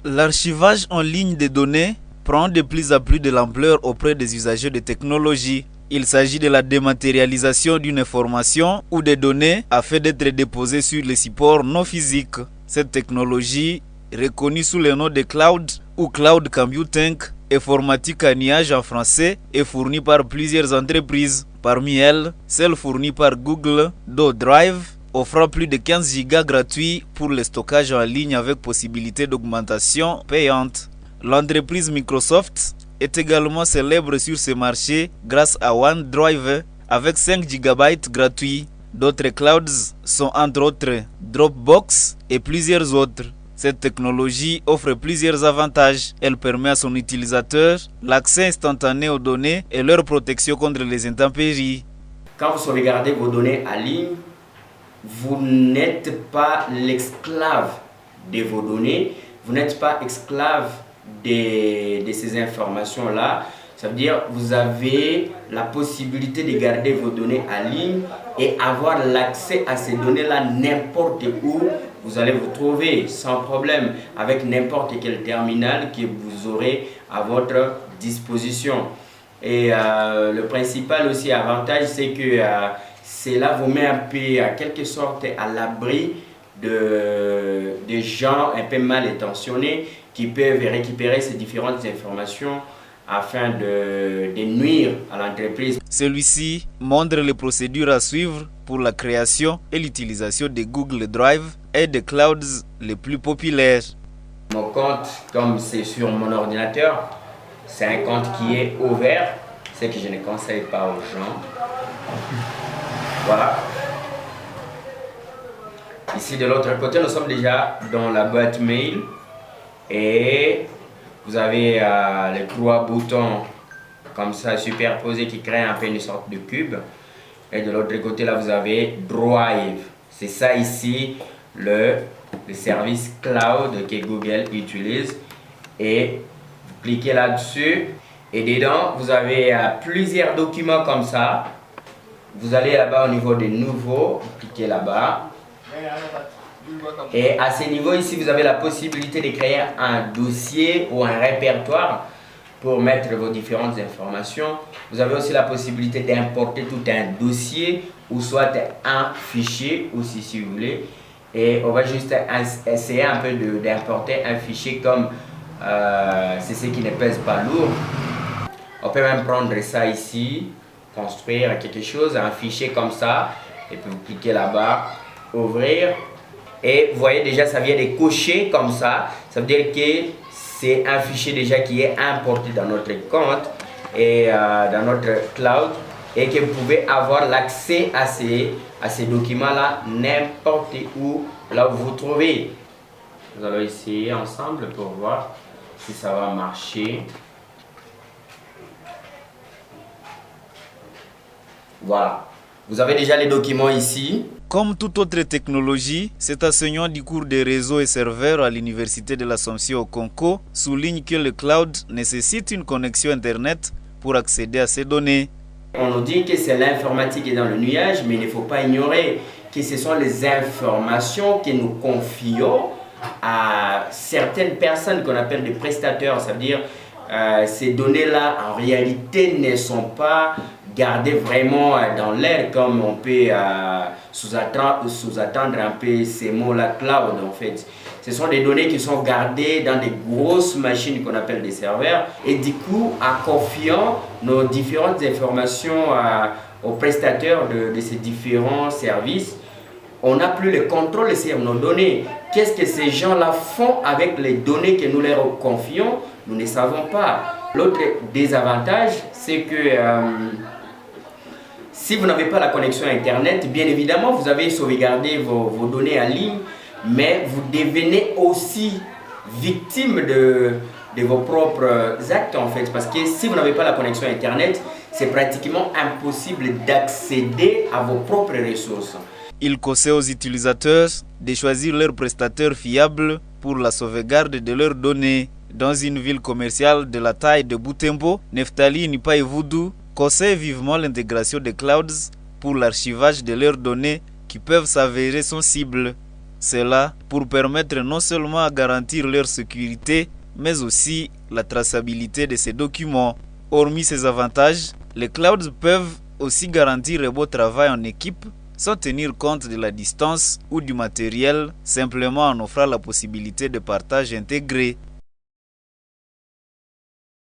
L'archivage en ligne des données prend de plus en plus de l'ampleur auprès des usagers de technologies. Il s'agit de la dématérialisation d'une information ou des données afin d'être déposées sur les supports non physiques. Cette technologie, reconnue sous le nom de cloud ou cloud computing, informatique à nuage en français, est fournie par plusieurs entreprises. Parmi elles, celle fournie par Google, Drive, offrant plus de 15 gigas gratuits pour le stockage en ligne avec possibilité d'augmentation payante. L'entreprise Microsoft est également célèbre sur ce marché grâce à OneDrive avec 5 GB gratuits. D'autres clouds sont entre autres Dropbox et plusieurs autres. Cette technologie offre plusieurs avantages. Elle permet à son utilisateur l'accès instantané aux données et leur protection contre les intempéries. Quand vous sauvegardez vos données en ligne, vous n'êtes pas l'esclave de vos données, vous n'êtes pas esclave de ces informations-là. Ça veut dire que vous avez la possibilité de garder vos données en ligne et avoir l'accès à ces données-là n'importe où. Vous allez vous trouver sans problème avec n'importe quel terminal que vous aurez à votre disposition. Et le principal aussi avantage, c'est que cela vous met un peu, en quelque sorte, à l'abri de gens un peu mal intentionnés qui peuvent récupérer ces différentes informations afin de nuire à l'entreprise. Celui-ci montre les procédures à suivre pour la création et l'utilisation de Google Drive et des clouds les plus populaires. Mon compte, comme c'est sur mon ordinateur, c'est un compte qui est ouvert, ce que je ne conseille pas aux gens. Voilà. Ici de l'autre côté, nous sommes déjà dans la boîte mail et vous avez les 3 boutons comme ça superposés qui créent un peu une sorte de cube. Et de l'autre côté là, vous avez Drive. C'est ça ici le service cloud que Google utilise. Et vous cliquez là-dessus et dedans vous avez plusieurs documents comme ça. Vous allez là-bas au niveau des nouveaux, vous cliquez là-bas. Et à ce niveau ici, vous avez la possibilité de créer un dossier ou un répertoire pour mettre vos différentes informations. Vous avez aussi la possibilité d'importer tout un dossier ou soit un fichier aussi si vous voulez. Et on va juste essayer un peu d'importer un fichier comme c'est ce qui ne pèse pas lourd. On peut même prendre ça ici, construire quelque chose, un fichier comme ça, et puis vous cliquez là-bas, ouvrir, et vous voyez déjà ça vient de cocher comme ça veut dire que c'est un fichier déjà qui est importé dans notre compte et dans notre cloud, et que vous pouvez avoir l'accès à ces documents-là n'importe où, là où vous vous trouvez. Nous allons essayer ensemble pour voir si ça va marcher. Voilà, vous avez déjà les documents ici. Comme toute autre technologie, cet enseignant du cours des réseaux et serveurs à l'Université de l'Assomption au Congo souligne que le cloud nécessite une connexion Internet pour accéder à ces données. On nous dit que c'est l'informatique qui est dans le nuage, mais il ne faut pas ignorer que ce sont les informations que nous confions à certaines personnes qu'on appelle des prestataires. Ça veut dire ces données-là, en réalité, ne sont pas gardées vraiment dans l'air, comme on peut sous-attendre un peu ces mots-là, cloud en fait. Ce sont des données qui sont gardées dans des grosses machines qu'on appelle des serveurs, et du coup, en confiant nos différentes informations aux prestataires de ces différents services, on n'a plus le contrôle sur nos données. Qu'est-ce que ces gens-là font avec les données que nous leur confions? Nous ne savons pas. L'autre désavantage, c'est que si vous n'avez pas la connexion Internet, bien évidemment, vous avez sauvegardé vos données en ligne, mais vous devenez aussi victime de vos propres actes en fait. Parce que si vous n'avez pas la connexion Internet, c'est pratiquement impossible d'accéder à vos propres ressources. Il conseille aux utilisateurs de choisir leur prestataire fiable pour la sauvegarde de leurs données. Dans une ville commerciale de la taille de Butembo, Neftali Nipaïvoudou conseille vivement l'intégration des clouds pour l'archivage de leurs données qui peuvent s'avérer sensibles. Cela pour permettre non seulement à garantir leur sécurité, mais aussi la traçabilité de ces documents. Hormis ces avantages, les clouds peuvent aussi garantir un beau travail en équipe sans tenir compte de la distance ou du matériel, simplement en offrant la possibilité de partage intégré.